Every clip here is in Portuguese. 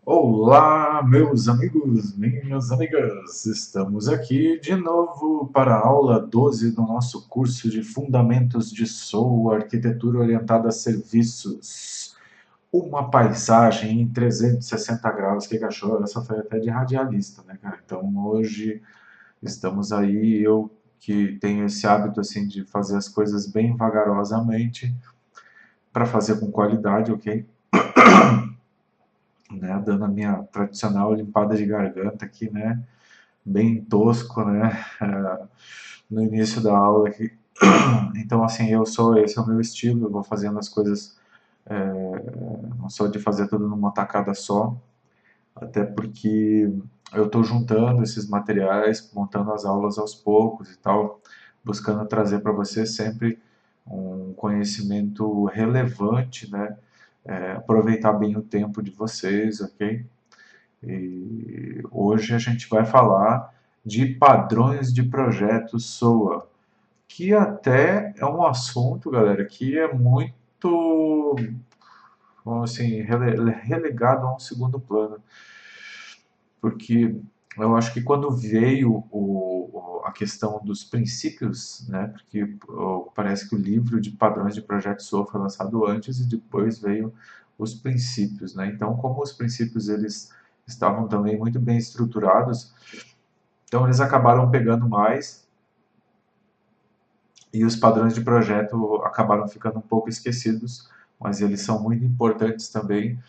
Olá, meus amigos, minhas amigas, estamos aqui de novo para a aula 12 do nosso curso de Fundamentos de SOA, Arquitetura Orientada a Serviços. Uma paisagem em 360 graus, que achou? Essa foi até de radialista, né, cara? Então hoje estamos aí, eu que tenho esse hábito assim de fazer as coisas bem vagarosamente, para fazer com qualidade, ok? Né, dando a minha tradicional limpada de garganta aqui, né, bem tosco, né, no início da aula aqui. Então, assim, esse é o meu estilo, eu vou fazendo as coisas, não sou de fazer tudo numa tacada só, até porque eu estou juntando esses materiais, montando as aulas aos poucos e tal, buscando trazer para você sempre um conhecimento relevante, né, aproveitar bem o tempo de vocês, ok? E hoje a gente vai falar de padrões de projeto SOA, que até é um assunto, galera, que é muito, vamos assim, relegado a um segundo plano, porque eu acho que quando veio a questão dos princípios, né, porque parece que o livro de padrões de projeto SOA foi lançado antes e depois veio os princípios, né? Então, como os princípios eles estavam também muito bem estruturados, então eles acabaram pegando mais e os padrões de projeto acabaram ficando um pouco esquecidos, mas eles são muito importantes também.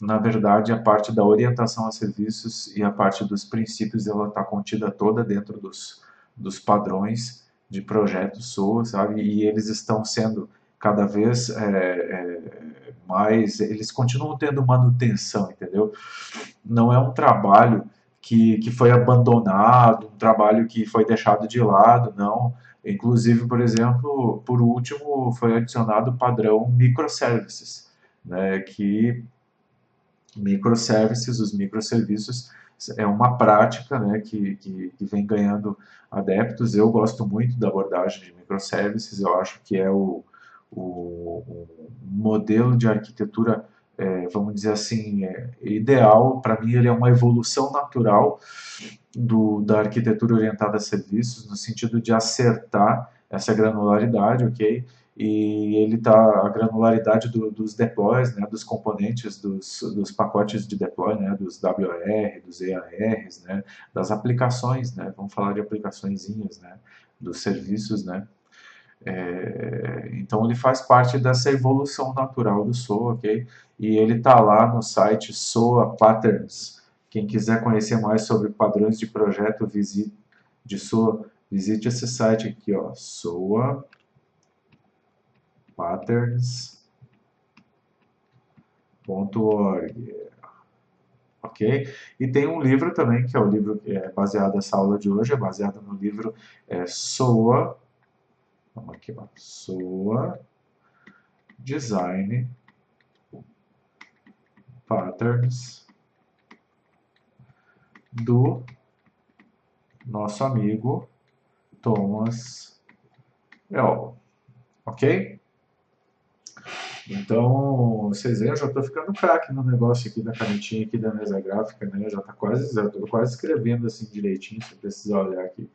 Na verdade, a parte da orientação a serviços e a parte dos princípios, ela está contida toda dentro dos padrões de projeto SOA, sabe? E eles estão sendo cada vez mais, eles continuam tendo manutenção, entendeu? Não é um trabalho que foi abandonado, um trabalho que foi deixado de lado, não. Inclusive, por exemplo, por último, foi adicionado o padrão microservices, né, que microservices, os microserviços, é uma prática, né, que vem ganhando adeptos. Eu gosto muito da abordagem de microservices, eu acho que é o modelo de arquitetura, vamos dizer assim, ideal. Para mim, ele é uma evolução natural da arquitetura orientada a serviços, no sentido de acertar essa granularidade, ok? E ele tá a granularidade dos deploys, né, dos componentes dos pacotes de deploy, né, dos WR, dos EARs, né, das aplicações, né, vamos falar de aplicaçõezinhas, né, dos serviços, né. Então ele faz parte dessa evolução natural do SOA, ok? E ele está lá no site SOA Patterns. Quem quiser conhecer mais sobre padrões de projeto de SOA, visite esse site aqui, ó, SOA patterns.org, ok? E tem um livro também, que é o livro que é baseado nessa aula de hoje, é baseado no livro SOA, vamos aqui, ó, SOA Design Patterns do nosso amigo Thomas Elba, ok? Então, vocês veem, eu já estou ficando craque no negócio aqui da canetinha aqui da mesa gráfica, né? Já estou quase escrevendo assim direitinho, se precisar olhar aqui.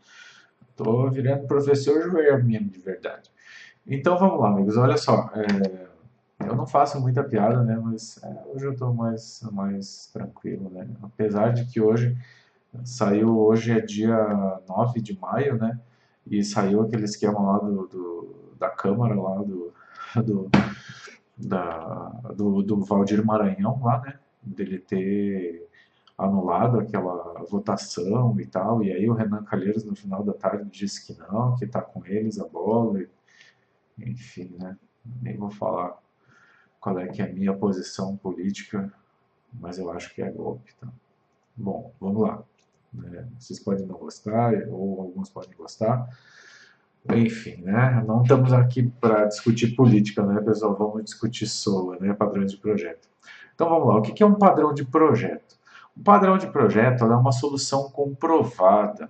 Estou virando professor Joelho mesmo, de verdade. Então vamos lá, amigos. Olha só, eu não faço muita piada, né? Mas hoje eu estou mais tranquilo, né? Apesar de que hoje é dia 9 de maio, né? E saiu aquele esquema lá da Câmara, lá do, do Valdir Maranhão, lá, né? Dele ter anulado aquela votação e tal. E aí o Renan Calheiros, no final da tarde, disse que não, que tá com eles a bola. Enfim, né? Nem vou falar qual é que é a minha posição política, mas eu acho que é golpe, tá? Bom, vamos lá. Vocês podem não gostar, ou alguns podem gostar. Enfim, né? Não estamos aqui para discutir política, né, pessoal? Vamos discutir SOA, né? Padrões de projeto. Então vamos lá. O que é um padrão de projeto? Um padrão de projeto é uma solução comprovada,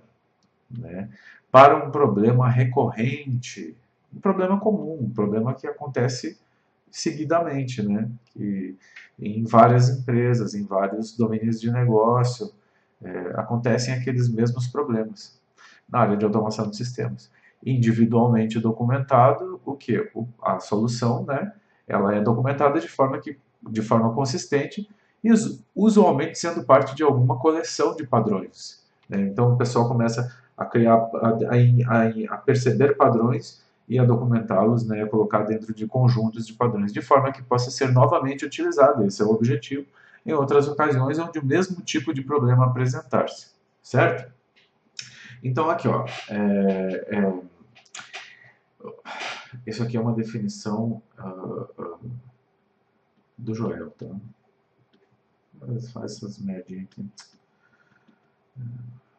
né, para um problema recorrente, um problema comum, um problema que acontece seguidamente, né? Que em várias empresas, em vários domínios de negócio, acontecem aqueles mesmos problemas na área de automação de sistemas. Individualmente documentado, o que? A solução, né? Ela é documentada de forma consistente e usualmente sendo parte de alguma coleção de padrões, né? Então o pessoal começa a criar, a perceber padrões e a documentá-los, né, a colocar dentro de conjuntos de padrões, de forma que possa ser novamente utilizado. Esse é o objetivo em outras ocasiões onde o mesmo tipo de problema apresentar-se, certo? Então aqui, ó, isso aqui é uma definição do Joel, tá? Faz essas merdinhas aqui.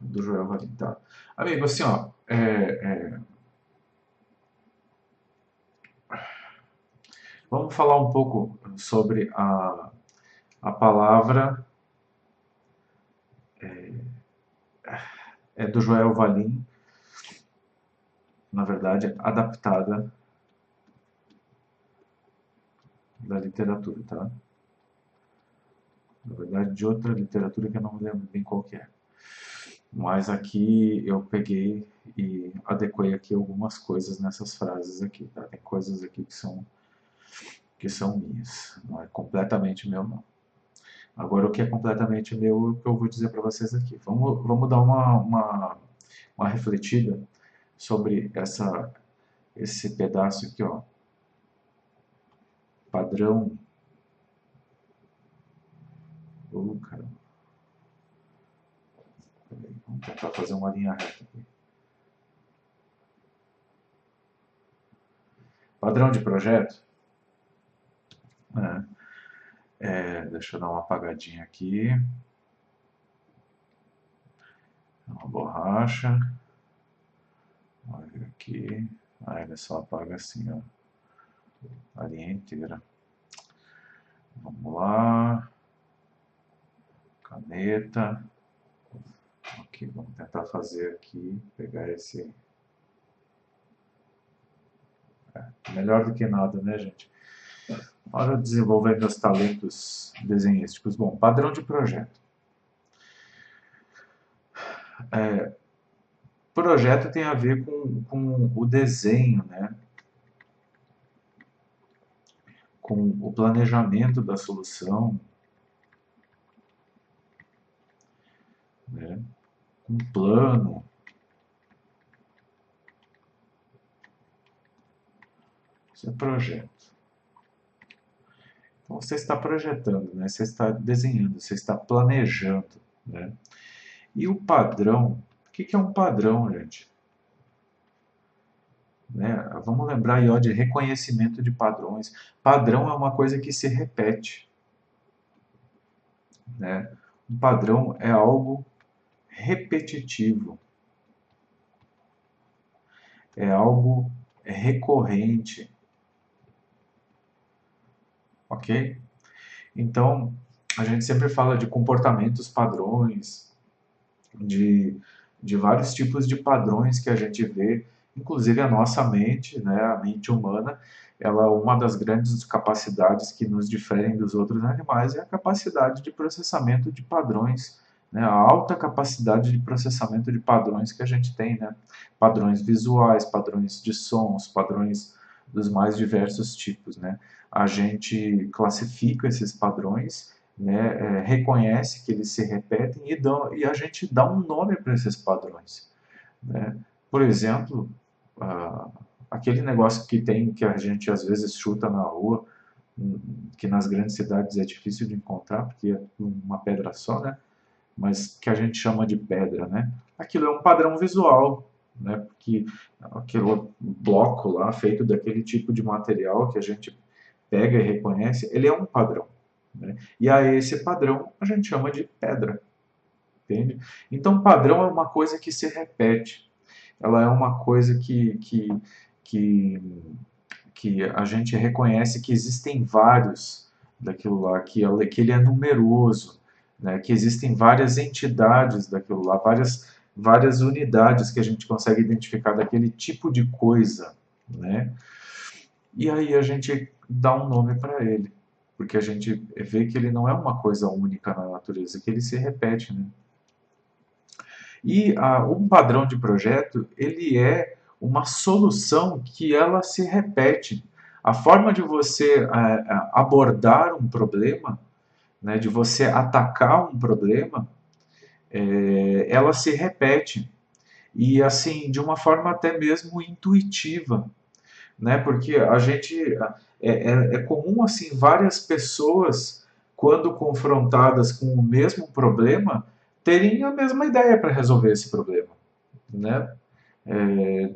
Do Joel Valim, tá? Amigo, assim, ó, vamos falar um pouco sobre a palavra do Joel Valim, na verdade, adaptada da literatura, tá? Na verdade, de outra literatura que eu não me lembro bem qual que é. Mas aqui eu peguei e adequei aqui algumas coisas nessas frases aqui, tá? Tem coisas aqui que são minhas, não é completamente meu, não. Agora, o que é completamente meu, é o que eu vou dizer para vocês aqui. Vamos dar uma refletida sobre esse pedaço aqui, ó. Padrão. Caramba. Vamos tentar fazer uma linha reta aqui. Padrão de projeto. Deixa eu dar uma apagadinha aqui. Uma borracha. Olha aqui. Ele só apaga assim, ó. A linha inteira. Vamos lá. Caneta. Aqui, vamos tentar fazer aqui, pegar esse... melhor do que nada, né, gente? Hora de desenvolver meus talentos desenhísticos. Bom, padrão de projeto. Projeto tem a ver com o desenho, né? Com o planejamento da solução, né? Com plano. Isso é projeto. Então você está projetando, né? Você está desenhando, você está planejando, né? E o padrão, o que é um padrão, gente? Né? Vamos lembrar aí, ó, de reconhecimento de padrões. Padrão é uma coisa que se repete, né? Um padrão é algo repetitivo, é algo recorrente, ok? Então, a gente sempre fala de comportamentos padrões, de vários tipos de padrões que a gente vê, inclusive a nossa mente, né, a mente humana, ela, uma das grandes capacidades que nos diferem dos outros animais é a capacidade de processamento de padrões, né, a alta capacidade de processamento de padrões que a gente tem, né, padrões visuais, padrões de sons, padrões dos mais diversos tipos, né. A gente classifica esses padrões, né, reconhece que eles se repetem e a gente dá um nome para esses padrões, né? Por exemplo, aquele negócio que a gente às vezes chuta na rua, que nas grandes cidades é difícil de encontrar, porque é uma pedra só, né? Mas que a gente chama de pedra, né? Aquilo é um padrão visual, né? Porque aquele bloco lá, feito daquele tipo de material que a gente pega e reconhece, ele é um padrão, né? E a esse padrão a gente chama de pedra, entende? Então, padrão é uma coisa que se repete, ela é uma coisa que, que a gente reconhece que existem vários daquilo lá, que ele é numeroso, né? Que existem várias entidades daquilo lá, várias unidades que a gente consegue identificar daquele tipo de coisa, né? e aí a gente dá um nome para ele, porque a gente vê que ele não é uma coisa única na natureza, que ele se repete, né? E um padrão de projeto, ele é uma solução que ela se repete. A forma de você abordar um problema, né, de você atacar um problema, ela se repete. E assim, de uma forma até mesmo intuitiva, né? Porque a gente é comum assim várias pessoas quando confrontadas com o mesmo problema terem a mesma ideia para resolver esse problema, né?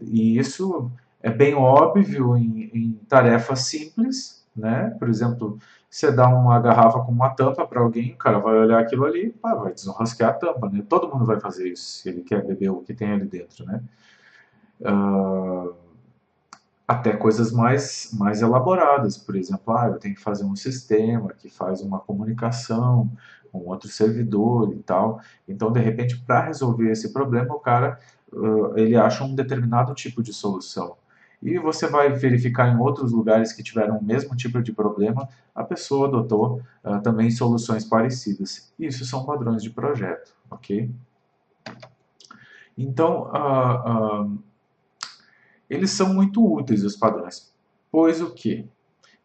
E isso é bem óbvio em tarefas simples, né? Por exemplo, você dá uma garrafa com uma tampa para alguém, o cara vai olhar aquilo ali, pá, vai desenroscar a tampa, né? Todo mundo vai fazer isso se ele quer beber o que tem ali dentro, né? Ah, até coisas mais elaboradas, por exemplo, eu tenho que fazer um sistema que faz uma comunicação com outro servidor e tal. Então, de repente, para resolver esse problema, o cara ele acha um determinado tipo de solução. E você vai verificar em outros lugares que tiveram o mesmo tipo de problema, a pessoa adotou também soluções parecidas. Isso são padrões de projeto, ok? Então, eles são muito úteis, os padrões. Pois o quê?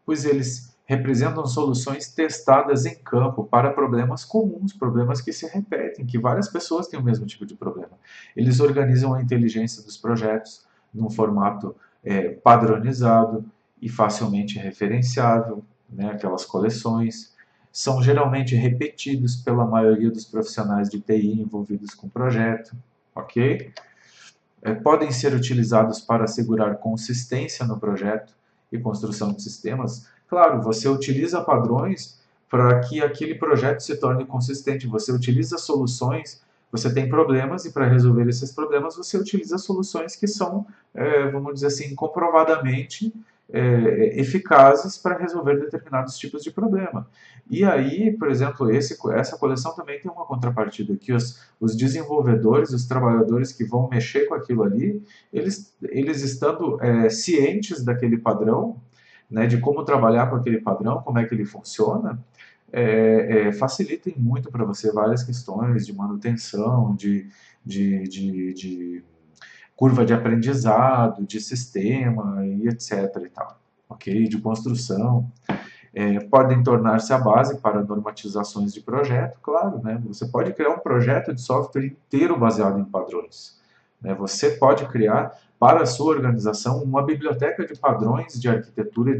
Pois eles representam soluções testadas em campo para problemas comuns, problemas que se repetem, que várias pessoas têm o mesmo tipo de problema. Eles organizam a inteligência dos projetos num formato padronizado e facilmente referenciável, né, aquelas coleções. São geralmente repetidos pela maioria dos profissionais de TI envolvidos com o projeto, ok? Podem ser utilizados para assegurar consistência no projeto e construção de sistemas. Claro, você utiliza padrões para que aquele projeto se torne consistente. Você utiliza soluções, você tem problemas e para resolver esses problemas você utiliza soluções que são, vamos dizer assim, comprovadamente eficazes para resolver determinados tipos de problema. E aí, por exemplo, essa coleção também tem uma contrapartida, que os desenvolvedores, os trabalhadores que vão mexer com aquilo ali, eles estando cientes daquele padrão, né, de como trabalhar com aquele padrão, como é que ele funciona, facilitem muito para você várias questões de manutenção, de curva de aprendizado, de sistema e etc. e tal, ok? De construção. Podem tornar-se a base para normatizações de projeto, claro, né? Você pode criar um projeto de software inteiro baseado em padrões. Né? Você pode criar para a sua organização uma biblioteca de padrões de arquitetura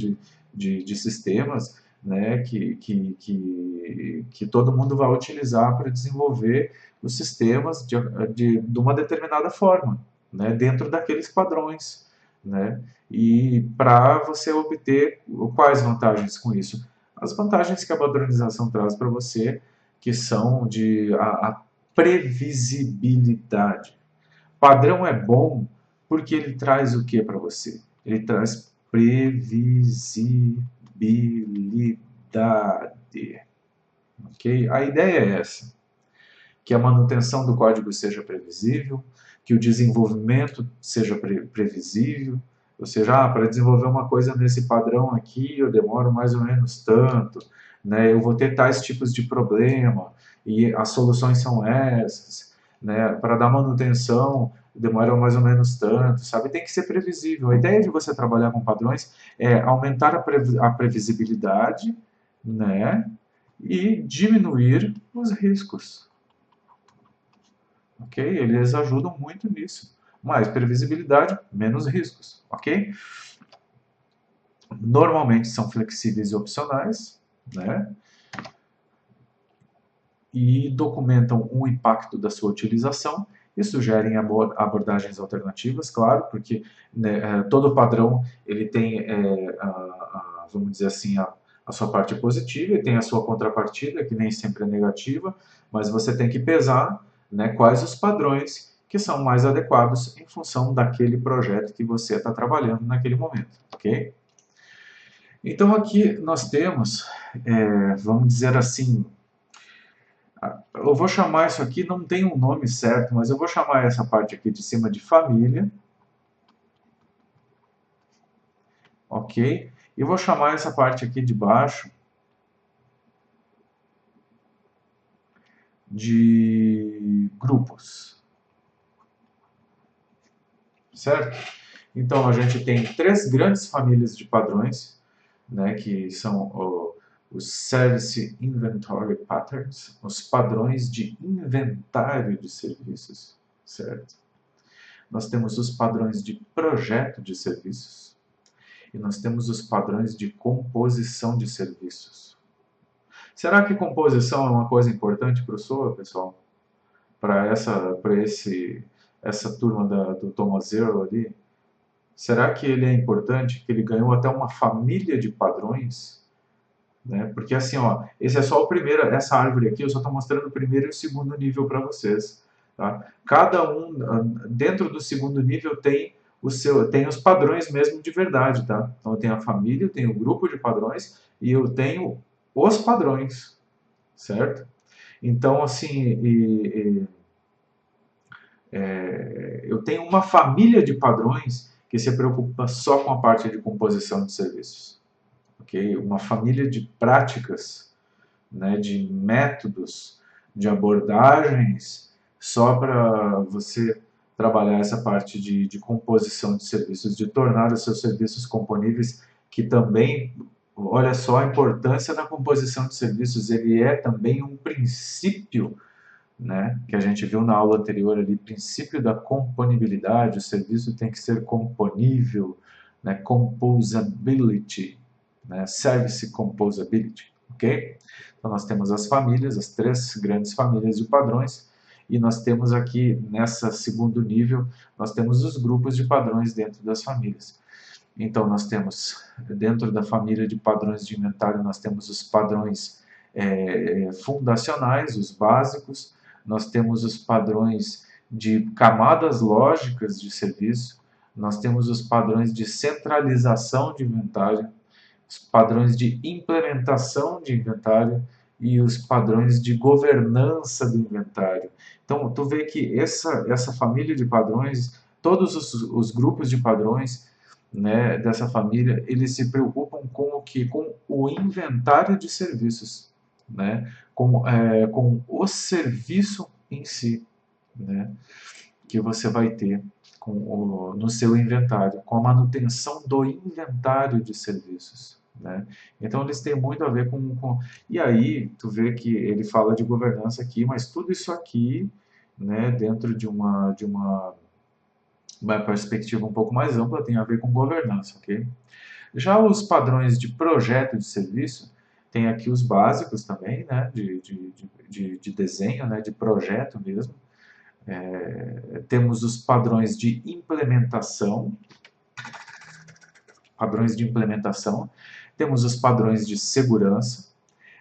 de sistemas, né? Que todo mundo vai utilizar para desenvolver os sistemas de uma determinada forma, né? Dentro daqueles padrões, né? E para você obter quais vantagens com isso? As vantagens que a padronização traz para você, que são a previsibilidade. Padrão é bom porque ele traz o que para você? Ele traz previsibilidade. Ok? A ideia é essa, que a manutenção do código seja previsível, que o desenvolvimento seja previsível, ou seja, para desenvolver uma coisa nesse padrão aqui eu demoro mais ou menos tanto, né? Eu vou ter tais tipos de problema e as soluções são essas, né? Para dar manutenção demora mais ou menos tanto, sabe? Tem que ser previsível. A ideia de você trabalhar com padrões é aumentar a previsibilidade, né? E diminuir os riscos. Ok? Eles ajudam muito nisso. Mais previsibilidade, menos riscos, ok? Normalmente são flexíveis e opcionais, né? E documentam o impacto da sua utilização e sugerem abordagens alternativas, claro, porque né, todo padrão ele tem, vamos dizer assim, a sua parte positiva e tem a sua contrapartida, que nem sempre é negativa, mas você tem que pesar, né, quais os padrões que são mais adequados em função daquele projeto que você está trabalhando naquele momento, ok? Então aqui nós temos, vamos dizer assim, eu vou chamar isso aqui, não tem um nome certo, mas eu vou chamar essa parte aqui de cima de família. ok? E vou chamar essa parte aqui de baixo de grupos, certo? Então a gente tem três grandes famílias de padrões, né, que são os Service Inventory Patterns, os padrões de inventário de serviços, certo? Nós temos os padrões de projeto de serviços e nós temos os padrões de composição de serviços. Será que composição é uma coisa importante para o SOA, pessoal? Para essa turma do Thomas Zero ali? Será que ele é importante? Que ele ganhou até uma família de padrões, né? Porque assim, ó, esse é só o primeiro, essa árvore aqui eu só estou mostrando o primeiro e o segundo nível para vocês, tá? Cada um dentro do segundo nível tem os padrões mesmo de verdade, tá? Então eu tenho a família, eu tenho o grupo de padrões e eu tenho os padrões, certo? Então assim, eu tenho uma família de padrões que se preocupa só com a parte de composição de serviços, ok? Uma família de práticas, né, de métodos, de abordagens, só para você trabalhar essa parte de composição de serviços, de tornar os seus serviços componíveis, que também, olha só a importância da composição de serviços, ele é também um princípio, né, que a gente viu na aula anterior ali, princípio da componibilidade, o serviço tem que ser componível, né, composability, né, service composability, ok? Então nós temos as famílias, as três grandes famílias de padrões, e nós temos aqui, nessa segundo nível, nós temos os grupos de padrões dentro das famílias. Então nós temos, dentro da família de padrões de inventário, nós temos os padrões fundacionais, os básicos, nós temos os padrões de camadas lógicas de serviço, nós temos os padrões de centralização de inventário, os padrões de implementação de inventário e os padrões de governança do inventário. Então, tu vê que essa família de padrões, todos os grupos de padrões, né, dessa família, eles se preocupam com o que? Com o inventário de serviços, né, com o serviço em si, né, que você vai ter no seu inventário, com a manutenção do inventário de serviços, né? Então eles têm muito a ver E aí tu vê que ele fala de governança aqui, mas tudo isso aqui, né, dentro de uma perspectiva um pouco mais ampla, tem a ver com governança, ok? Já os padrões de projeto de serviço, tem aqui os básicos também, né, de desenho, né, de projeto mesmo. Temos os padrões de implementação, temos os padrões de segurança,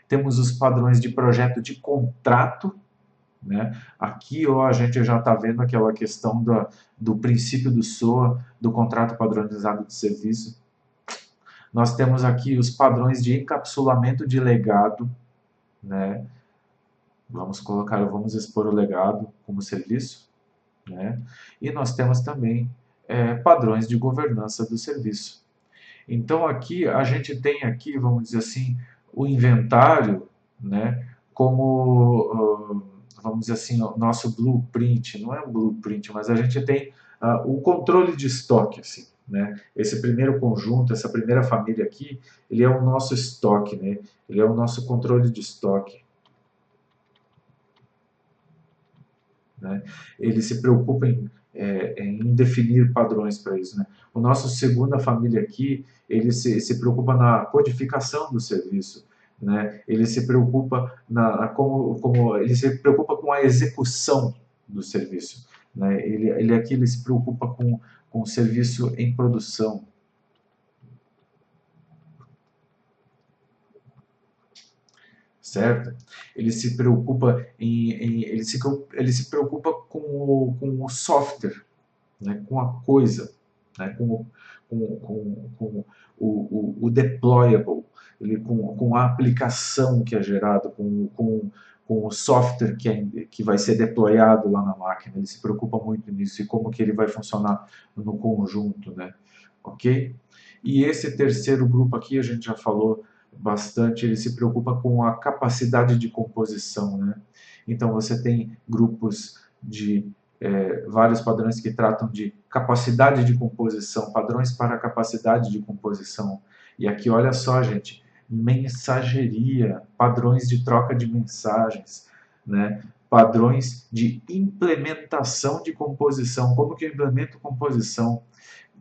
temos os padrões de projeto de contrato, né? Aqui ó, a gente já está vendo aquela questão do princípio do SOA, do contrato padronizado de serviço. Nós temos aqui os padrões de encapsulamento de legado, né? Vamos expor o legado como serviço, né? E nós temos também padrões de governança do serviço. Então aqui a gente tem aqui, vamos dizer assim, o inventário, né, como, vamos dizer assim, o nosso blueprint, não é um blueprint, mas a gente tem o controle de estoque, assim, né? Esse primeiro conjunto, essa primeira família aqui, ele é o nosso estoque, né? Ele é o nosso controle de estoque, né? Ele se preocupa em definir padrões para isso, né? O nosso segunda família aqui, ele se preocupa na codificação do serviço, né? Ele se preocupa ele se preocupa com a execução do serviço, né? Ele aqui ele se preocupa com o serviço em produção, certo? Ele se preocupa ele se preocupa com o software, né, com a coisa, né, com o deployable, com a aplicação que é gerada, com o software que vai ser deployado lá na máquina. Ele se preocupa muito nisso e como que ele vai funcionar no conjunto, né? Ok? E esse terceiro grupo aqui, a gente já falou bastante, ele se preocupa com a capacidade de composição, né? Então você tem grupos de vários padrões que tratam de capacidade de composição, padrões para a capacidade de composição. E aqui, olha só, gente, mensageria, padrões de troca de mensagens, né? Padrões de implementação de composição. Como que eu implemento composição?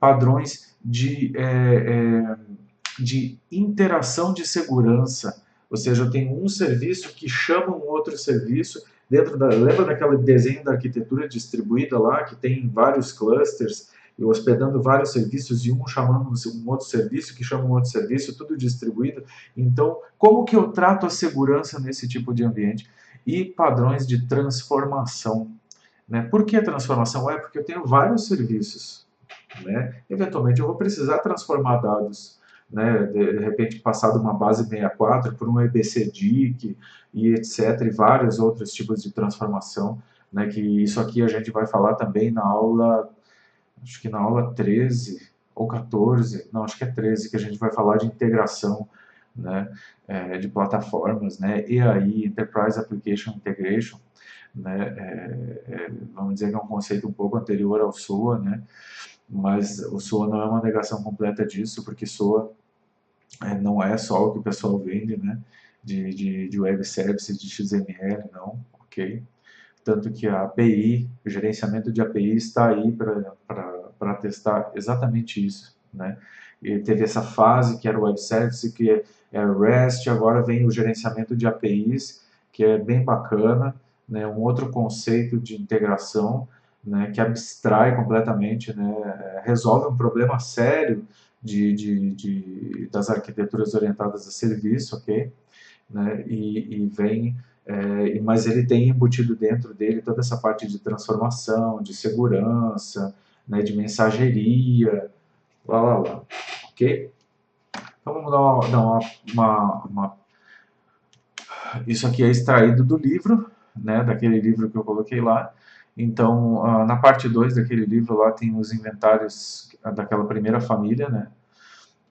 Padrões de interação de segurança, ou seja, eu tenho um serviço que chama um outro serviço dentro da... Lembra daquele desenho da arquitetura distribuída lá, que tem vários clusters, e hospedando vários serviços e um chamando um outro serviço, que chama um outro serviço, tudo distribuído. Então, como que eu trato a segurança nesse tipo de ambiente? E padrões de transformação. Né? Por que transformação? É porque eu tenho vários serviços. Né? Eventualmente eu vou precisar transformar dados, né? De repente passar de uma base 64 por um EBCDIC e etc, e vários outros tipos de transformação, né? Que isso aqui a gente vai falar também na aula, acho que na aula 13 ou 14, não, acho que é 13, que a gente vai falar de integração, né? De plataformas, né? E aí, Enterprise Application Integration, né? Vamos dizer que é um conceito um pouco anterior ao SOA, né? Mas o SOA não é uma negação completa disso, porque SOA não é só o que o pessoal vende, né, de web services, de XML, não, ok? Tanto que a API, o gerenciamento de API está aí para testar exatamente isso, né? E teve essa fase que era o web service, que é REST, agora vem o gerenciamento de APIs, que é bem bacana, né? Um outro conceito de integração, né, que abstrai completamente, né, resolve um problema sério das arquiteturas orientadas a serviço, ok? Né, e vem, mas ele tem embutido dentro dele toda essa parte de transformação, de segurança, né, de mensageria, lá, ok? Então vamos dar. Isso aqui é extraído do livro, né, daquele livro que eu coloquei lá. Então, na parte 2 daquele livro lá tem os inventários daquela primeira família, né?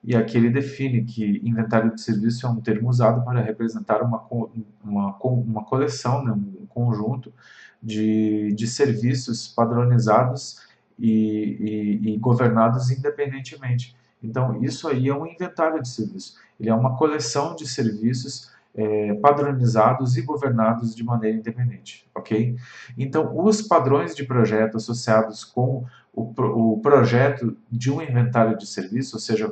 E aqui ele define que inventário de serviço é um termo usado para representar uma coleção, né, um conjunto de serviços padronizados e governados independentemente. Então, isso aí é um inventário de serviço. Ele é uma coleção de serviços padronizados e governados de maneira independente, ok? Então, os padrões de projeto associados com o projeto de um inventário de serviço, ou seja,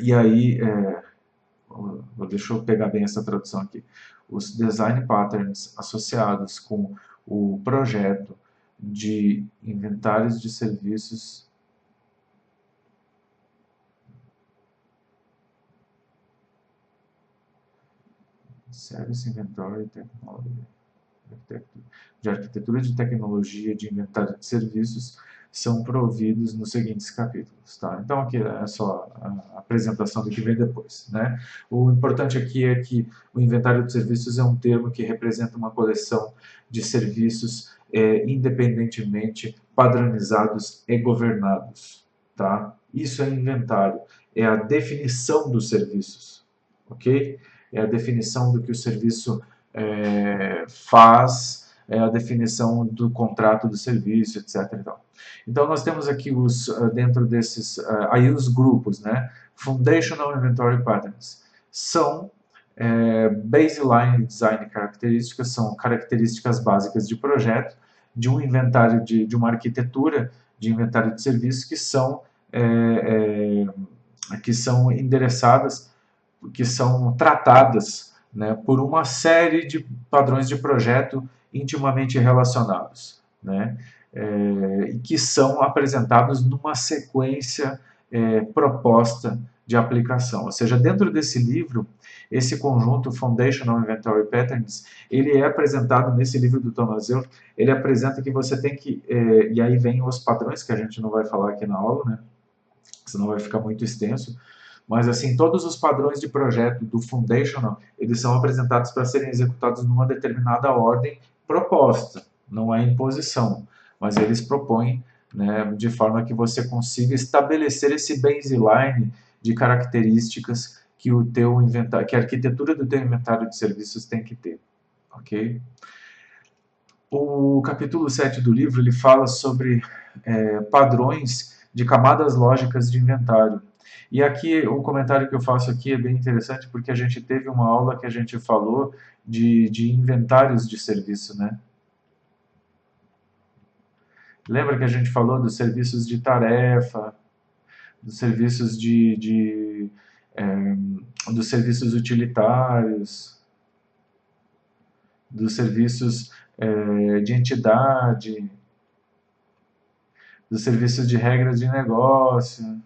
e aí, deixa eu pegar bem essa tradução aqui. Os design patterns associados com o projeto de inventários de serviços Service Inventory Technology, de arquitetura de tecnologia de inventário de serviços são providos nos seguintes capítulos. Tá? Então, aqui é só a apresentação do que vem depois. Né? O importante aqui é que o inventário de serviços é um termo que representa uma coleção de serviços independentemente padronizados e governados. Tá? Isso é inventário, é a definição dos serviços. Ok? É a definição do que o serviço faz, é a definição do contrato do serviço, etc. Então, nós temos aqui dentro desses, aí os grupos, né? Foundational Inventory Patterns. São baseline design características, são características básicas de projeto, de um inventário, de uma arquitetura de inventário de serviços que são endereçadas, que são tratadas, né, por uma série de padrões de projeto intimamente relacionados, né, e que são apresentados numa sequência proposta de aplicação. Ou seja, dentro desse livro, esse conjunto Foundational Inventory Patterns, ele é apresentado nesse livro do Thomas Zell, ele apresenta que você tem que, e aí vem os padrões, que a gente não vai falar aqui na aula, né, senão vai ficar muito extenso, mas assim, todos os padrões de projeto do Foundational, eles são apresentados para serem executados numa determinada ordem proposta, não é imposição, mas eles propõem né, de forma que você consiga estabelecer esse baseline de características que o teu inventário, que a arquitetura do teu inventário de serviços tem que ter, ok? O capítulo 7 do livro ele fala sobre padrões de camadas lógicas de inventário. E aqui, o comentário que eu faço aqui é bem interessante, porque a gente teve uma aula que a gente falou de inventários de serviço, né? Lembra que a gente falou dos serviços de tarefa, dos serviços dos serviços utilitários, dos serviços de entidade, dos serviços de regras de negócio,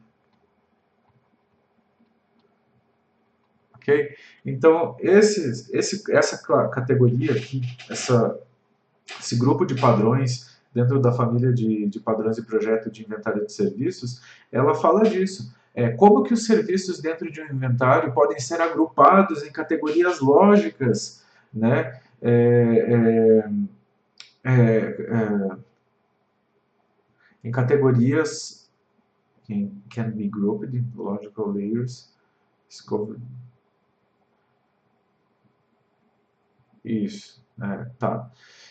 ok? Então, essa categoria aqui, esse grupo de padrões dentro da família de padrões de projeto de inventário de serviços, ela fala disso. Como que os serviços dentro de um inventário podem ser agrupados em categorias lógicas, né? Em categorias can be grouped in logical layers. Isso, tá.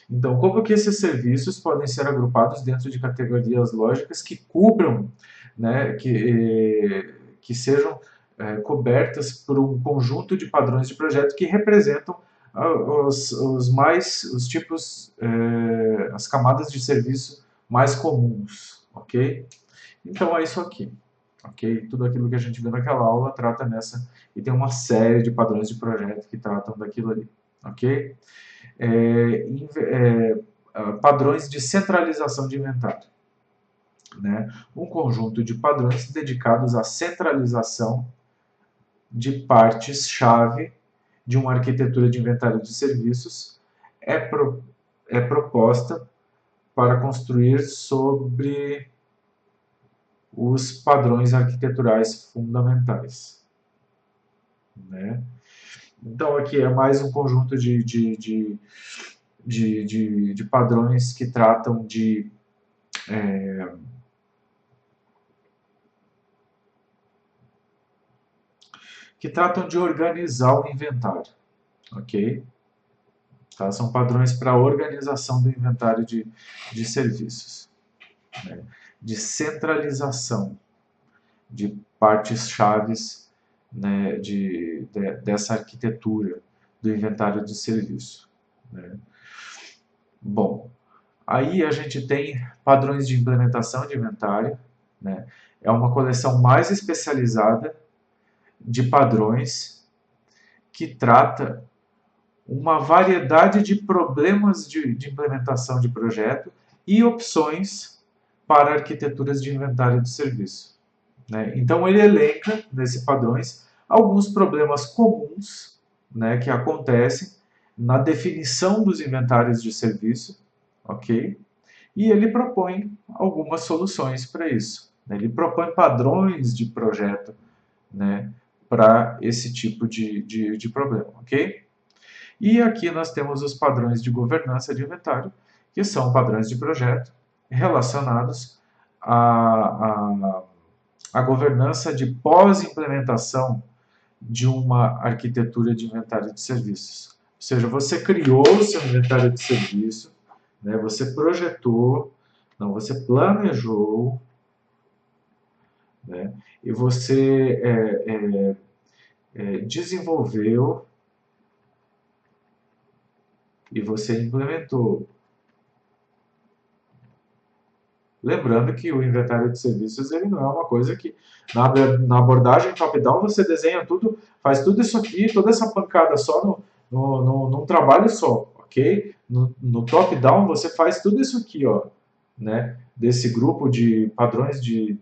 Então, como que esses serviços podem ser agrupados dentro de categorias lógicas que cubram, né, que sejam cobertas por um conjunto de padrões de projeto que representam os tipos, as camadas de serviço mais comuns, ok? Então é isso aqui, ok? Tudo aquilo que a gente viu naquela aula trata nessa, e tem uma série de padrões de projeto que tratam daquilo ali, ok? Padrões de centralização de inventário, né? Um conjunto de padrões dedicados à centralização de partes-chave de uma arquitetura de inventário de serviços é proposta para construir sobre os padrões arquiteturais fundamentais, né? Então, aqui é mais um conjunto de padrões que tratam de organizar o inventário, ok? Tá? São padrões para a organização do inventário de serviços, né? De centralização de partes chaves, né, dessa arquitetura do inventário de serviço, né? Bom, aí a gente tem padrões de implementação de inventário, né? É uma coleção mais especializada de padrões que trata uma variedade de problemas de implementação de projeto e opções para arquiteturas de inventário de serviço, né? Então ele elenca, nesses padrões, alguns problemas comuns, né, que acontecem na definição dos inventários de serviço, ok? E ele propõe algumas soluções para isso, né? Ele propõe padrões de projeto, né, para esse tipo de problema, ok? E aqui nós temos os padrões de governança de inventário, que são padrões de projeto relacionados à governança de pós-implementação de uma arquitetura de inventário de serviços. Ou seja, você criou o seu inventário de serviço, né, você projetou, não, você planejou, né, e você desenvolveu e você implementou. Lembrando que o inventário de serviços ele não é uma coisa que na abordagem top-down você desenha tudo, faz tudo isso aqui, toda essa pancada só num trabalho só, ok? No top-down você faz tudo isso aqui, ó, né? Desse grupo de padrões de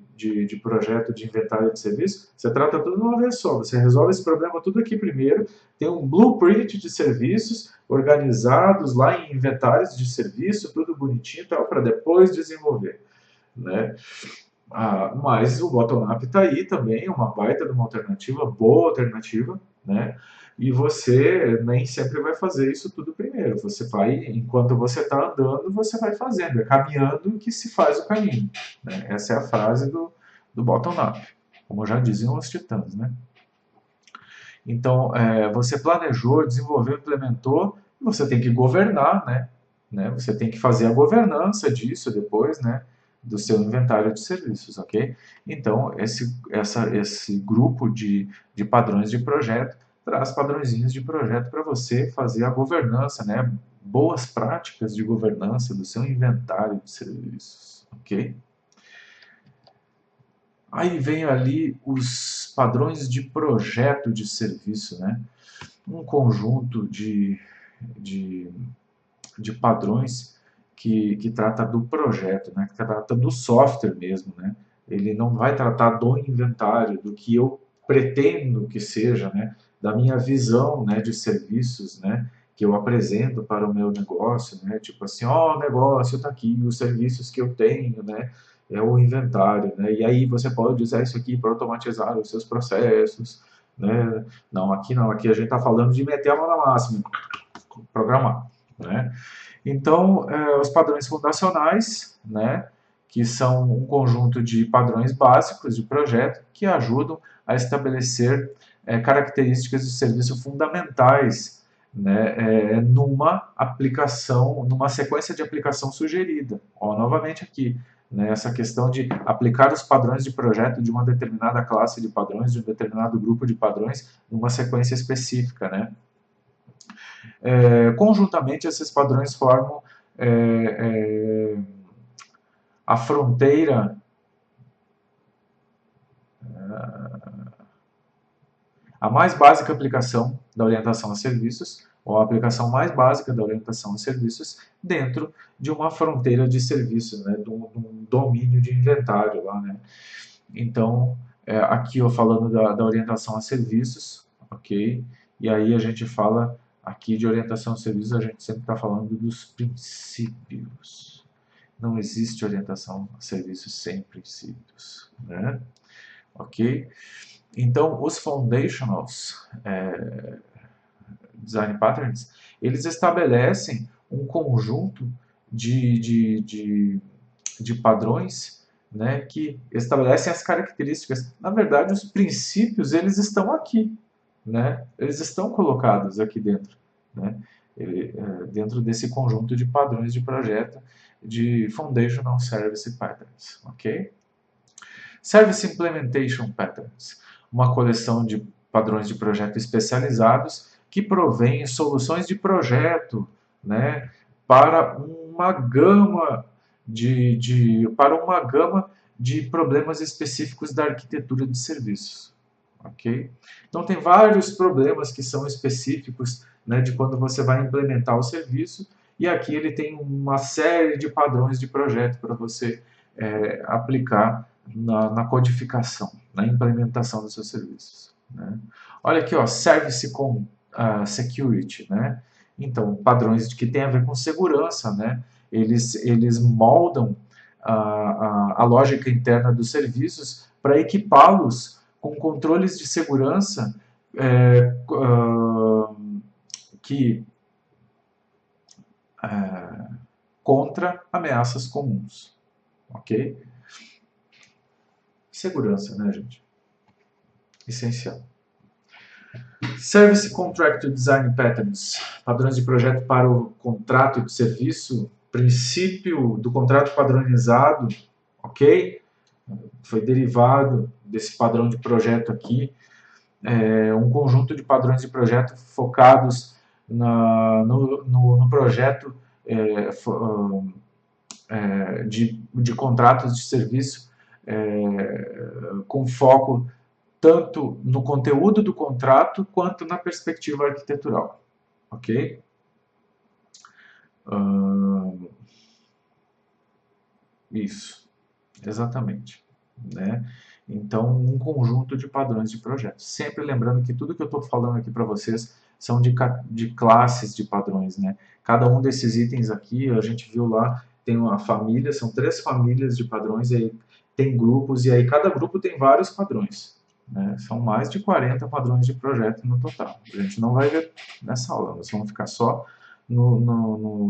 projeto de inventário de serviço, você trata tudo de uma vez só. Você resolve esse problema tudo aqui primeiro, tem um blueprint de serviços organizados lá em inventários de serviço, tudo bonitinho e tal, para depois desenvolver, né? Mas o bottom-up está aí também, uma baita de uma alternativa, boa alternativa, né? E você nem sempre vai fazer isso tudo primeiro. Você vai, enquanto você está andando, você vai fazendo. É caminhando que se faz o caminho, né? Essa é a frase do bottom-up, como já diziam os titãs, né? Então, você planejou, desenvolveu, implementou, você tem que governar, né? Você tem que fazer a governança disso depois, né? Do seu inventário de serviços, ok? Então, esse grupo de padrões de projeto traz padrõezinhos de projeto para você fazer a governança, né? Boas práticas de governança do seu inventário de serviços, ok? Aí vem ali os padrões de projeto de serviço, né? Um conjunto de, de padrões que trata do projeto, né? Que trata do software mesmo, né? Ele não vai tratar do inventário, do que eu pretendo que seja, né? Da minha visão, né? De serviços, né? Que eu apresento para o meu negócio, né? Tipo assim, ó, o negócio está aqui, os serviços que eu tenho, né? É o inventário, né? E aí você pode usar isso aqui para automatizar os seus processos, né? Não, aqui a gente está falando de meter a mão na massa, programar, né? Então, os padrões fundacionais, né, que são um conjunto de padrões básicos de projeto que ajudam a estabelecer características de serviço fundamentais, né, numa aplicação, numa sequência de aplicação sugerida. Ó, novamente aqui, né, essa questão de aplicar os padrões de projeto de uma determinada classe de padrões, de um determinado grupo de padrões, numa sequência específica, né? Conjuntamente, esses padrões formam é, é, a fronteira, a mais básica aplicação da orientação a serviços, ou a aplicação mais básica da orientação a serviços, dentro de uma fronteira de serviços, né, de um domínio de inventário lá, né? Então, aqui eu falando da orientação a serviços, ok? E aí a gente fala aqui de orientação a serviços, a gente sempre está falando dos princípios. Não existe orientação a serviços sem princípios, né? Ok? Então, os foundationals design patterns, eles estabelecem um conjunto de padrões, né, que estabelecem as características. Na verdade, os princípios, eles estão aqui, né? Eles estão colocados aqui dentro, né? Dentro desse conjunto de padrões de projeto de Foundational Service Patterns, ok? Service Implementation Patterns, uma coleção de padrões de projeto especializados que provém soluções de projeto, né, para uma gama para uma gama de problemas específicos da arquitetura de serviços. Ok? Então, tem vários problemas que são específicos, né, de quando você vai implementar o serviço, e aqui ele tem uma série de padrões de projeto para você aplicar na codificação, na implementação dos seus serviços, né? Olha aqui, ó, Service Security, né? Então, padrões que têm a ver com segurança, né? Eles moldam a lógica interna dos serviços para equipá-los com controles de segurança que contra ameaças comuns, ok? Segurança, né, gente? Essencial. Service Contract Design Patterns, padrões de projeto para o contrato de serviço, princípio do contrato padronizado, ok? Foi derivado desse padrão de projeto aqui, um conjunto de padrões de projeto focados no projeto de contratos de serviço com foco tanto no conteúdo do contrato quanto na perspectiva arquitetural, ok? Isso, exatamente, né? Então, um conjunto de padrões de projetos. Sempre lembrando que tudo que eu estou falando aqui para vocês são de classes de padrões, né? Cada um desses itens aqui, a gente viu lá, tem uma família, são 3 famílias de padrões, e tem grupos, e aí cada grupo tem vários padrões. Né? São mais de 40 padrões de projeto no total. A gente não vai ver nessa aula, nós vamos ficar só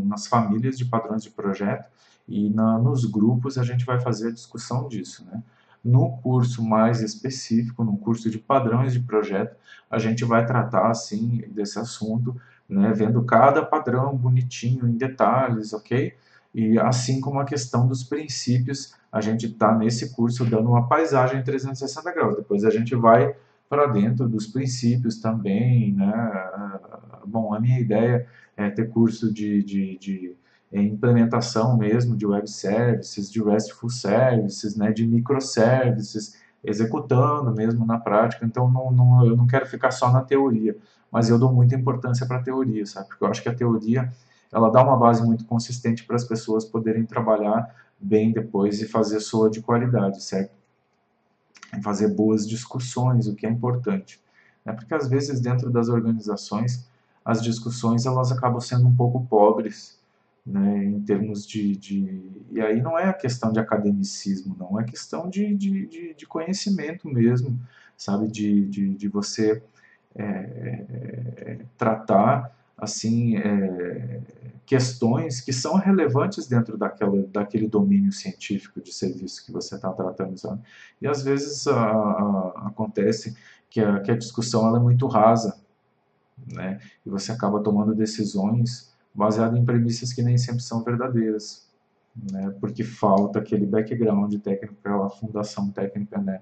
nas famílias de padrões de projeto, e nos grupos a gente vai fazer a discussão disso. Né? No curso mais específico, no curso de padrões de projeto, a gente vai tratar assim desse assunto, né, vendo cada padrão bonitinho em detalhes, ok? E assim como a questão dos princípios, a gente está nesse curso dando uma paisagem 360 graus. Depois a gente vai para dentro dos princípios também, né? Bom, a minha ideia é ter curso de implementação mesmo de web services, de RESTful services, né? De microservices, executando mesmo na prática. Então, eu não quero ficar só na teoria, mas eu dou muita importância para a teoria, sabe? Porque eu acho que a teoria ela dá uma base muito consistente para as pessoas poderem trabalhar bem depois e fazer SOA de qualidade, certo? E fazer boas discussões, o que é importante. Né? Porque às vezes dentro das organizações as discussões elas acabam sendo um pouco pobres, né, em termos E aí não é a questão de academicismo, não, é questão de conhecimento mesmo, sabe? De você tratar assim questões que são relevantes dentro daquele domínio científico de serviço que você está tratando, sabe? E às vezes acontece que a discussão ela é muito rasa, né? E você acaba tomando decisões baseadas em premissas que nem sempre são verdadeiras, né? Porque falta aquele background técnico, aquela fundação técnica, né?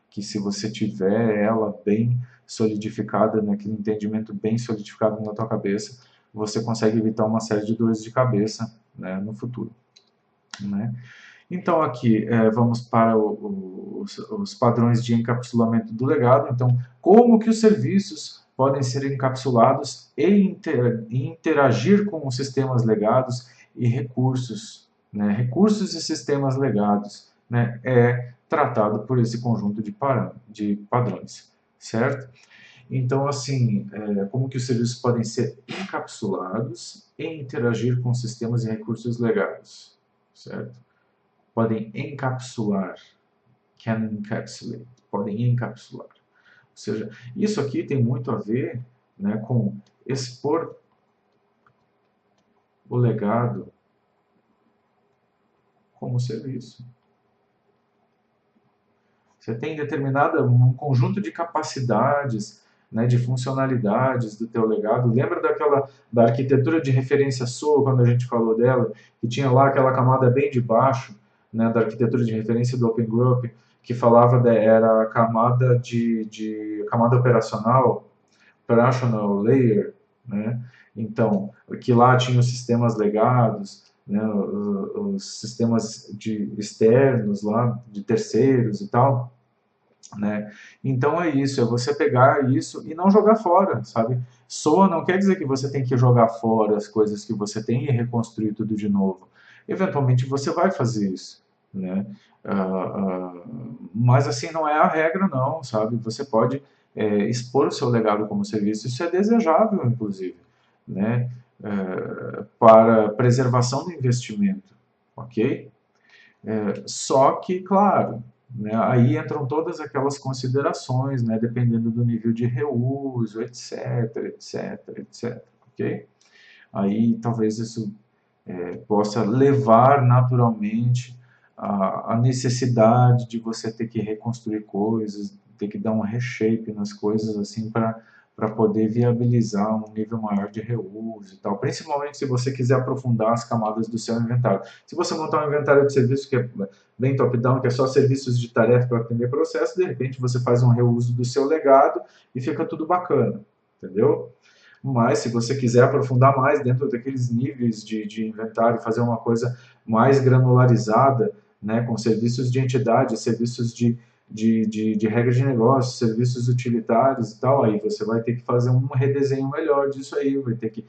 Que se você tiver ela bem solidificada, né, aquele entendimento bem solidificado na tua cabeça, você consegue evitar uma série de dores de cabeça, né, no futuro. Né? Então aqui vamos para os padrões de encapsulamento do legado. Então, como que os serviços podem ser encapsulados e interagir com os sistemas legados e recursos, né? Recursos e sistemas legados, né? É tratado por esse conjunto de padrões, certo? Então, assim, como que os serviços podem ser encapsulados e interagir com sistemas e recursos legados, certo? Podem encapsular, can encapsulate, podem encapsular. Ou seja, isso aqui tem muito a ver, né, com expor o legado como serviço. Você tem um conjunto de capacidades, né, de funcionalidades do teu legado. Lembra da arquitetura de referência SOA, quando a gente falou dela, que tinha lá aquela camada bem de baixo, né, da arquitetura de referência do Open Group, que era a camada camada operacional, operational layer, né? Então, que lá tinha os sistemas legados, né, os sistemas externos lá, de terceiros e tal, né? Então é isso, é você pegar isso e não jogar fora, sabe? SOA não quer dizer que você tem que jogar fora as coisas que você tem e reconstruir tudo de novo. Eventualmente você vai fazer isso, né? Mas assim não é a regra não, sabe? Você pode expor o seu legado como serviço, isso é desejável, inclusive, né? Para preservação do investimento, ok? Só que, claro, né, aí entram todas aquelas considerações, né, dependendo do nível de reuso, etc, etc, etc, ok? Aí talvez isso possa levar naturalmente a necessidade de você ter que reconstruir coisas, ter que dar um reshape nas coisas assim para poder viabilizar um nível maior de reuso e tal, principalmente se você quiser aprofundar as camadas do seu inventário. Se você montar um inventário de serviços que é bem top-down, que é só serviços de tarefa para atender processo, de repente você faz um reuso do seu legado e fica tudo bacana, entendeu? Mas se você quiser aprofundar mais dentro daqueles níveis de inventário, fazer uma coisa mais granularizada, né, com serviços de entidade, serviços de regra de negócio, serviços utilitários e tal, aí você vai ter que fazer um redesenho melhor disso aí, vai ter que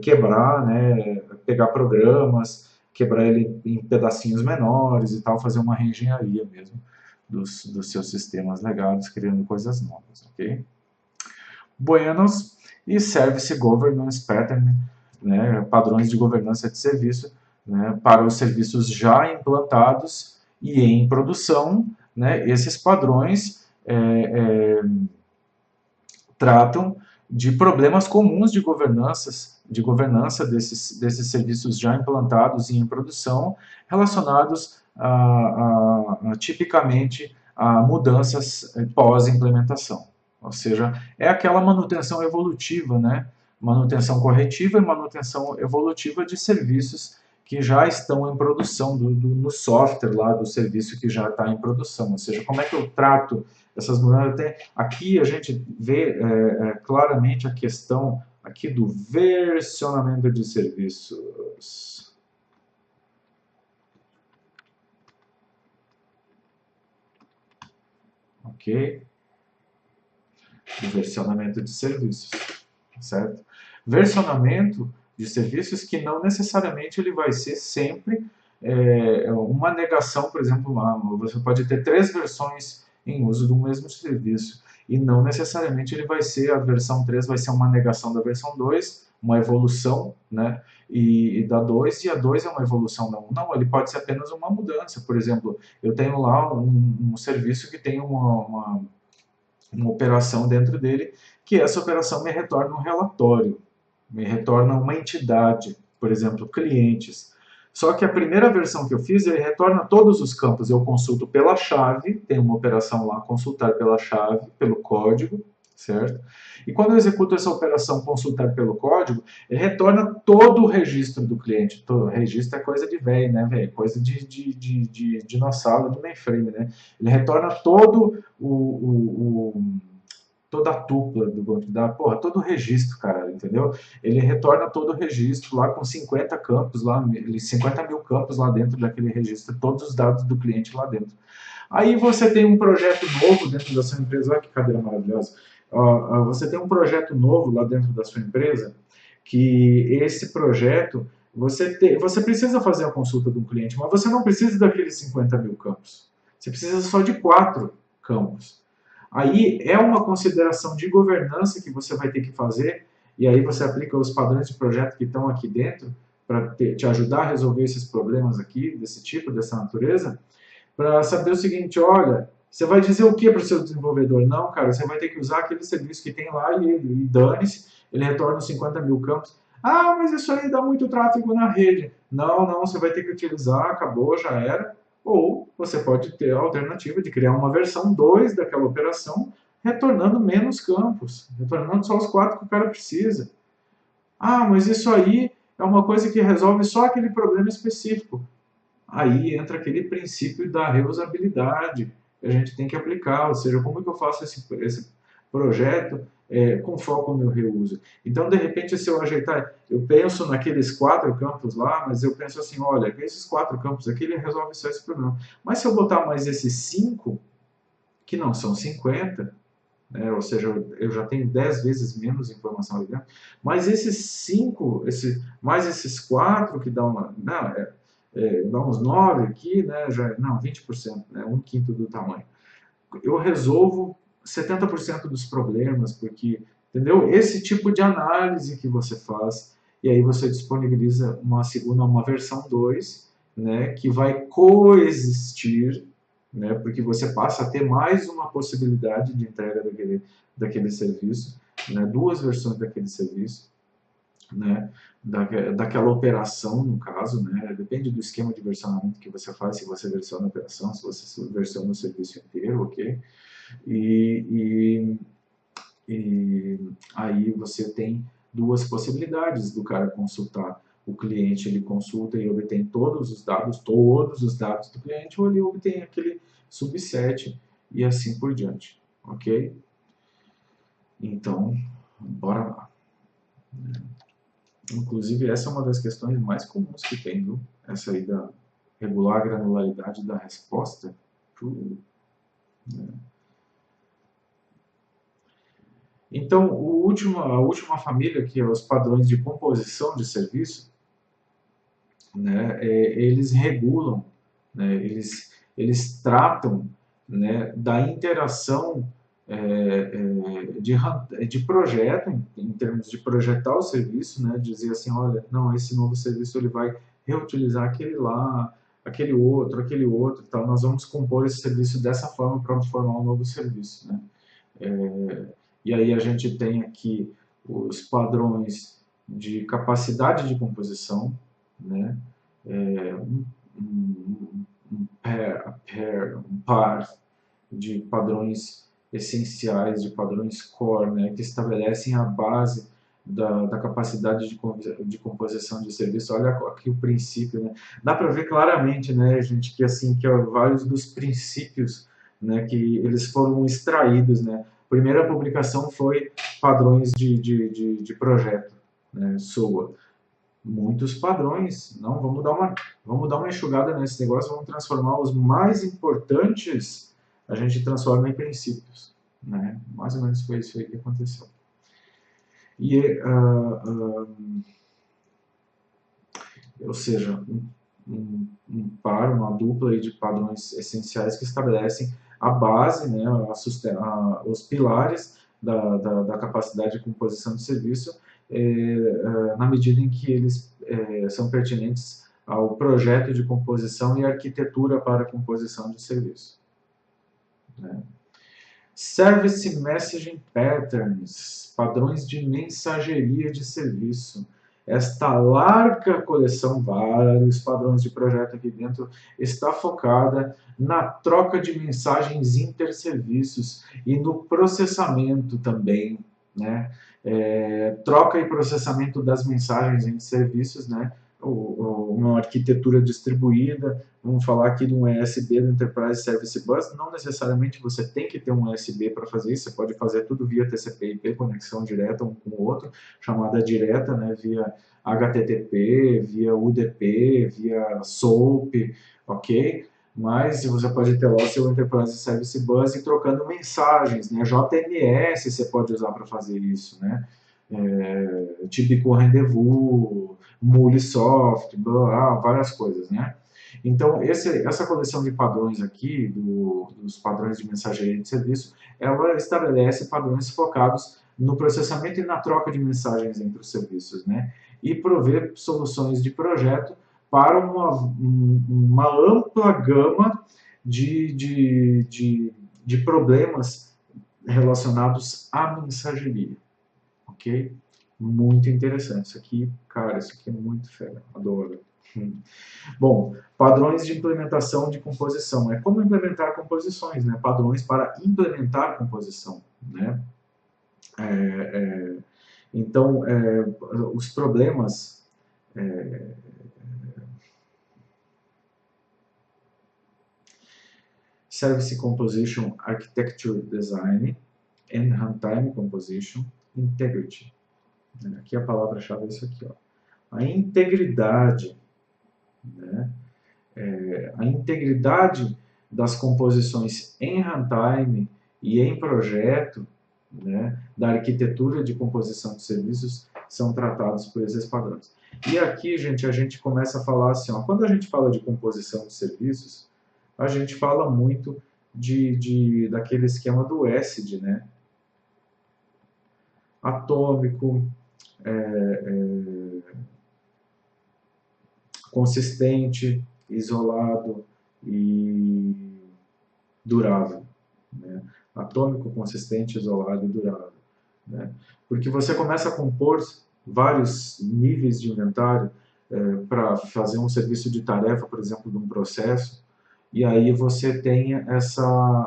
quebrar, né, pegar programas, quebrar ele em pedacinhos menores e tal, fazer uma reengenharia mesmo dos seus sistemas legados, criando coisas novas, ok? Buenos e Service Governance Pattern, né, padrões de governança de serviço, né, para os serviços já implantados E em produção, né, esses padrões tratam de problemas comuns de governança desses serviços já implantados e em produção, relacionados tipicamente a mudanças pós-implementação. Ou seja, é aquela manutenção evolutiva, né? Manutenção corretiva e manutenção evolutiva de serviços que já estão em produção, no software lá do serviço que já está em produção. Ou seja, como é que eu trato essas mudanças? Aqui a gente vê claramente a questão aqui do versionamento de serviços. Ok? Do versionamento de serviços, certo? Versionamento de serviços que não necessariamente ele vai ser sempre uma negação, por exemplo, você pode ter 3 versões em uso do mesmo serviço, e não necessariamente ele vai ser, a versão 3 vai ser uma negação da versão 2, uma evolução, né, e da 2, e a 2 é uma evolução da 1. Não, ele pode ser apenas uma mudança. Por exemplo, eu tenho lá um serviço que tem uma operação dentro dele, que essa operação me retorna um relatório, me retorna uma entidade, por exemplo, clientes. Só que a primeira versão que eu fiz, ele retorna todos os campos. Eu consulto pela chave, tem uma operação lá, consultar pela chave, pelo código, certo? E quando eu executo essa operação consultar pelo código, ele retorna todo o registro do cliente. Todo registro é coisa de velho, né, velho? Coisa de dinossauro, do mainframe, né? Ele retorna todo toda a tupla do banco de dados, porra, todo o registro, cara, entendeu? Ele retorna todo o registro lá com 50 campos, lá, 50 mil campos lá dentro daquele registro, todos os dados do cliente lá dentro. Aí você tem um projeto novo dentro da sua empresa, olha que cadeira maravilhosa. Você tem um projeto novo lá dentro da sua empresa, que esse projeto, você precisa fazer a consulta de um cliente, mas você não precisa daqueles 50 mil campos. Você precisa só de 4 campos. Aí é uma consideração de governança que você vai ter que fazer, e aí você aplica os padrões de projeto que estão aqui dentro, para te ajudar a resolver esses problemas aqui, desse tipo, dessa natureza, para saber o seguinte: olha, você vai dizer o que para o seu desenvolvedor? Não, cara, você vai ter que usar aquele serviço que tem lá e dane-se, ele retorna os 50 mil campos. Ah, mas isso aí dá muito tráfego na rede. Não, não, você vai ter que utilizar, acabou, já era. Ou você pode ter a alternativa de criar uma versão 2 daquela operação, retornando menos campos, retornando só os 4 que o cara precisa. Ah, mas isso aí é uma coisa que resolve só aquele problema específico. Aí entra aquele princípio da reusabilidade que a gente tem que aplicar, ou seja, como que eu faço esse projeto com foco no reuso. Então, de repente, se eu ajeitar, eu penso naqueles 4 campos lá, mas eu penso assim, olha, esses 4 campos aqui, ele resolve só esse problema. Mas se eu botar mais esses 5, que não são 50, né, ou seja, eu já tenho 10 vezes menos informação ali dentro, mas esses 5, mais esses 4 que dá uma... Não, dá uns 9 aqui, né, não, 20%, né, um quinto do tamanho. Eu resolvo 70% dos problemas, porque, entendeu? Esse tipo de análise que você faz, e aí você disponibiliza uma versão 2, né, que vai coexistir, né, porque você passa a ter mais uma possibilidade de entrega daquele serviço, né, 2 versões daquele serviço, né, daquela operação, no caso, né, depende do esquema de versionamento que você faz, se você versiona a operação, se você versiona o serviço inteiro, ok? E, e aí você tem 2 possibilidades do cara consultar. O cliente, ele consulta e obtém todos os dados do cliente, ou ele obtém aquele subset e assim por diante, ok? Então, bora lá. Inclusive, essa é uma das questões mais comuns que tem, viu? Essa aí da regular a granularidade da resposta. Né? Então, a última família, que é os padrões de composição de serviço, né, eles regulam, né, eles tratam, né, da interação de projeto, em termos de projetar o serviço, né, dizer assim, olha, não, esse novo serviço ele vai reutilizar aquele lá, aquele outro, tal. Nós vamos compor esse serviço dessa forma para formar um novo serviço, né? E aí a gente tem aqui os padrões de capacidade de composição, né? Um par de padrões essenciais, de padrões core, né? Que estabelecem a base da capacidade de composição de serviço. Olha aqui o princípio, né? Dá para ver claramente, né, gente, que assim, que vários dos princípios, né, que eles foram extraídos, né? A primeira publicação foi padrões de projeto, né, SOA. Muitos padrões, não, vamos dar uma enxugada nesse negócio, vamos transformar os mais importantes, a gente transforma em princípios, né? Mais ou menos foi isso aí que aconteceu. E, ou seja, par, uma dupla aí de padrões essenciais que estabelecem a base, né, os pilares da capacidade de composição de serviço, na medida em que eles são pertinentes ao projeto de composição e arquitetura para a composição de serviço, né? Service Messaging Patterns, padrões de mensageria de serviço. Esta larga coleção, vários padrões de projeto aqui dentro, está focada na troca de mensagens interserviços e no processamento também, né? Troca e processamento das mensagens entre serviços, né? Uma arquitetura distribuída. Vamos falar aqui de um ESB do Enterprise Service Bus. Não necessariamente você tem que ter um ESB para fazer isso, você pode fazer tudo via TCP/IP, conexão direta um com o outro, chamada direta, né, via HTTP, via UDP, via SOAP, ok? Mas você pode ter lá o seu Enterprise Service Bus e trocando mensagens, né? JMS você pode usar para fazer isso, né? Típico Rendezvous, Mulesoft, várias coisas, né? Então, essa coleção de padrões aqui, dos padrões de mensageria de serviço, ela estabelece padrões focados no processamento e na troca de mensagens entre os serviços, né? E provê soluções de projeto para uma ampla gama de problemas relacionados à mensageria, ok? Muito interessante. Isso aqui, cara, isso aqui é muito fera, adoro. Bom, padrões de implementação de composição. É como implementar composições, né? Padrões para implementar composição, né? Então, os problemas... Service Composition Architecture Design and Runtime Composition Integrity. Aqui a palavra-chave é isso aqui, ó. A integridade, né? A integridade das composições em runtime e em projeto, né, da arquitetura de composição de serviços são tratados por esses padrões. E aqui, gente, a gente começa a falar assim, ó, quando a gente fala de composição de serviços, a gente fala muito daquele esquema do ACID, né? Atômico, consistente, isolado e durável, né? Atômico, consistente, isolado e durável, né? Porque você começa a compor vários níveis de inventário para fazer um serviço de tarefa, por exemplo, de um processo, e aí você tem essa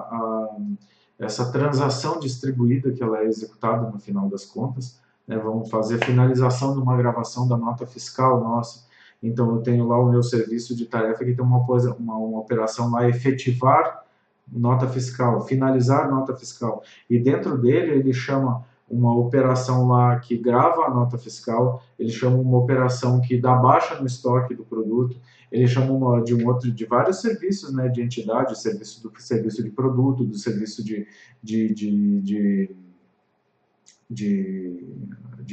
transação distribuída que ela é executada no final das contas, né? Vamos fazer finalização de uma gravação da nota fiscal nossa. Então eu tenho lá o meu serviço de tarefa que tem uma operação lá, efetivar nota fiscal, finalizar nota fiscal. E dentro dele ele chama uma operação lá que grava a nota fiscal, ele chama uma operação que dá baixa no estoque do produto, ele chama de vários serviços, né, de entidade, serviço de produto, do serviço de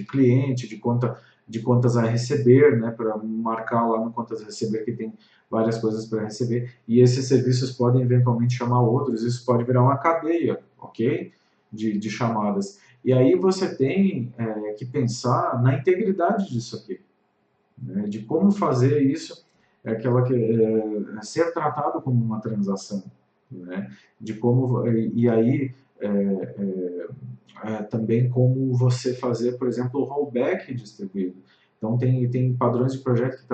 cliente, de contas a receber, né, para marcar lá no contas a receber que tem várias coisas para receber, e esses serviços podem eventualmente chamar outros, isso pode virar uma cadeia, ok? De chamadas. E aí você tem que pensar na integridade disso aqui, né, de como fazer isso é aquela que é ser tratado como uma transação, né? De como e aí também como você fazer, por exemplo, o rollback distribuído. Então, tem padrões de projeto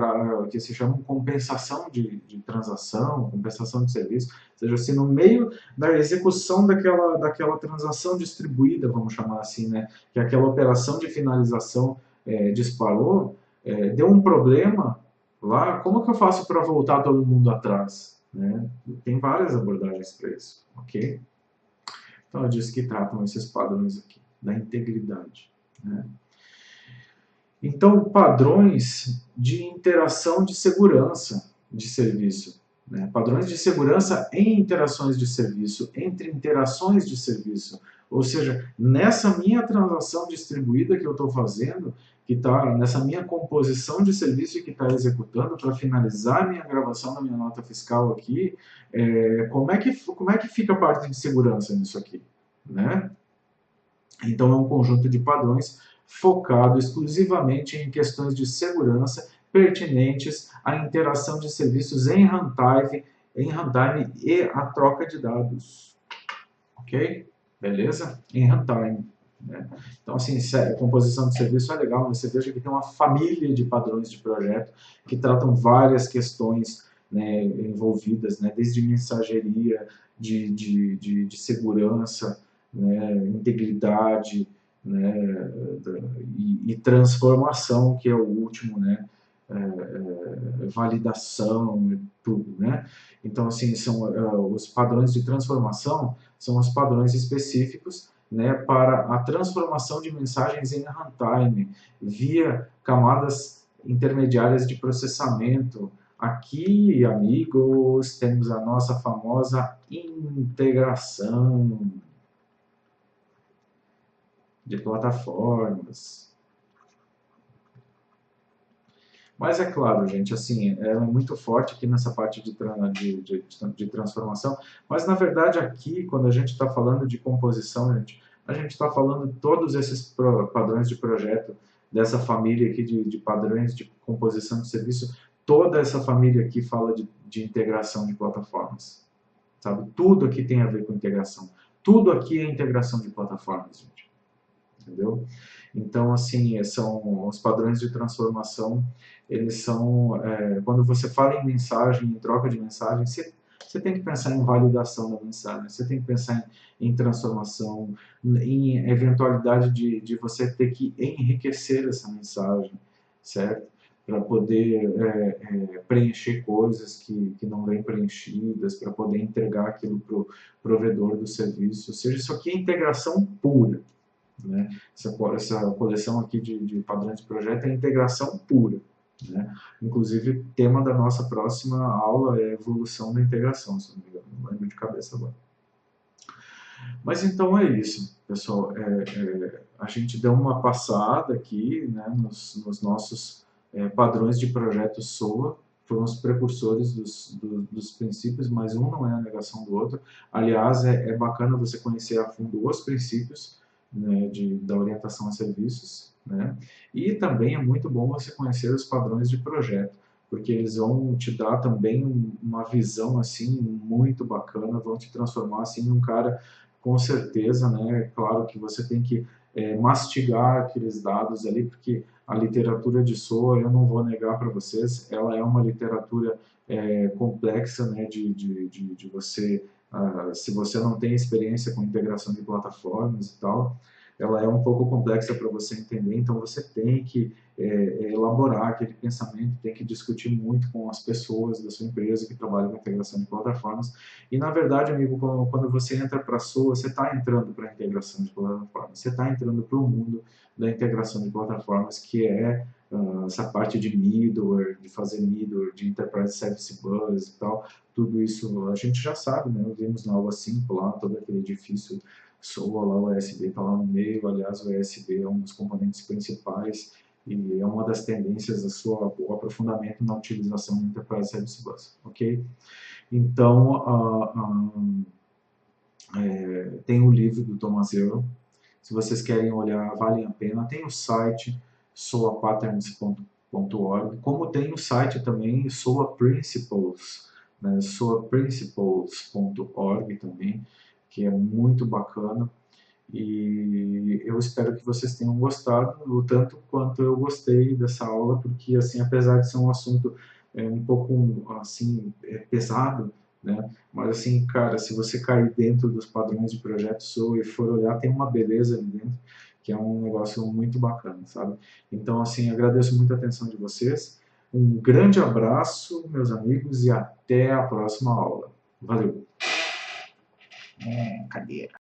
que se chamam compensação de transação, compensação de serviço. Ou seja, se no meio da execução daquela transação distribuída, vamos chamar assim, né, que aquela operação de finalização disparou, deu um problema lá, como que eu faço para voltar todo mundo atrás? Né? Tem várias abordagens para isso, ok? Então, eu disse que tratam esses padrões aqui, da integridade. Né? Então, padrões de interação de segurança de serviço. Né? Padrões de segurança em interações de serviço, entre interações de serviço. Ou seja, nessa minha transação distribuída que eu estou fazendo, que está nessa minha composição de serviço que está executando para finalizar a minha gravação da minha nota fiscal aqui, como é que fica a parte de segurança nisso aqui? Né? Então, é um conjunto de padrões focado exclusivamente em questões de segurança pertinentes à interação de serviços em runtime e a troca de dados. Ok? Beleza? Em runtime. Né? Então, assim, composição de serviço é legal, mas você veja que tem uma família de padrões de projeto que tratam várias questões, né, envolvidas, né, desde mensageria, de segurança, né, integridade, né, e transformação, que é o último, né, validação, tudo, né? Então, assim, são os padrões de transformação são os padrões específicos, né, para a transformação de mensagens em runtime via camadas intermediárias de processamento. Aqui, amigos, temos a nossa famosa integração de plataformas. Mas é claro, gente, assim, ela é muito forte aqui nessa parte de transformação, mas na verdade aqui, quando a gente está falando de composição, a gente está falando de todos esses padrões de projeto, dessa família aqui de padrões de composição de serviço, toda essa família aqui fala de integração de plataformas, sabe? Tudo aqui tem a ver com integração. Tudo aqui é integração de plataformas, gente. Entendeu? Então, assim, são os padrões de transformação, eles são, quando você fala em mensagem, em troca de mensagem, você tem que pensar em validação da mensagem, você tem que pensar em transformação, em eventualidade de você ter que enriquecer essa mensagem, certo? Para poder preencher coisas que não vêm preenchidas, para poder entregar aquilo para o provedor do serviço. Ou seja, isso aqui é integração pura. Né? Essa coleção aqui de padrões de projeto é integração pura. Né? Inclusive, o tema da nossa próxima aula é evolução da integração, se não me engano, não lembro de cabeça agora. Mas então é isso, pessoal. A gente deu uma passada aqui, né, nos nossos padrões de projeto SOA, foram os precursores dos princípios, mas um não é a negação do outro. Aliás, é bacana você conhecer a fundo os princípios, né, da orientação a serviços, né? E também é muito bom você conhecer os padrões de projeto, porque eles vão te dar também uma visão assim muito bacana, vão te transformar assim num cara com certeza, né? É claro que você tem que mastigar aqueles dados ali, porque a literatura de SOA, eu não vou negar para vocês, ela é uma literatura complexa, né? De você, se você não tem experiência com integração de plataformas e tal, ela é um pouco complexa para você entender, então você tem que elaborar aquele pensamento, tem que discutir muito com as pessoas da sua empresa que trabalham com integração de plataformas. E, na verdade, amigo, quando você entra para a SOA, você está entrando para a integração de plataformas, você está entrando para o mundo da integração de plataformas, que é essa parte de middleware, de fazer middleware, de Enterprise Service Bus e tal, tudo isso a gente já sabe, né? Vimos na aula 5 lá, todo aquele edifício SOA lá, o ESB está lá no meio, aliás, o ESB é um dos componentes principais e é uma das tendências o aprofundamento na utilização do Enterprise Service Bus, ok? Então, tem o livro do Thomas Earl, se vocês querem olhar, vale a pena, tem o site soapatterns.com, como tem o site também Soa Principles, né, soaprinciples.org também, que é muito bacana. E eu espero que vocês tenham gostado, o tanto quanto eu gostei dessa aula, porque, assim, apesar de ser um assunto um pouco, assim, pesado, né? Mas, assim, cara, se você cair dentro dos padrões de projeto SOA e for olhar, tem uma beleza ali dentro, que é um negócio muito bacana, sabe? Então, assim, agradeço muito a atenção de vocês. Um grande abraço, meus amigos, e até a próxima aula. Valeu! Cadeira.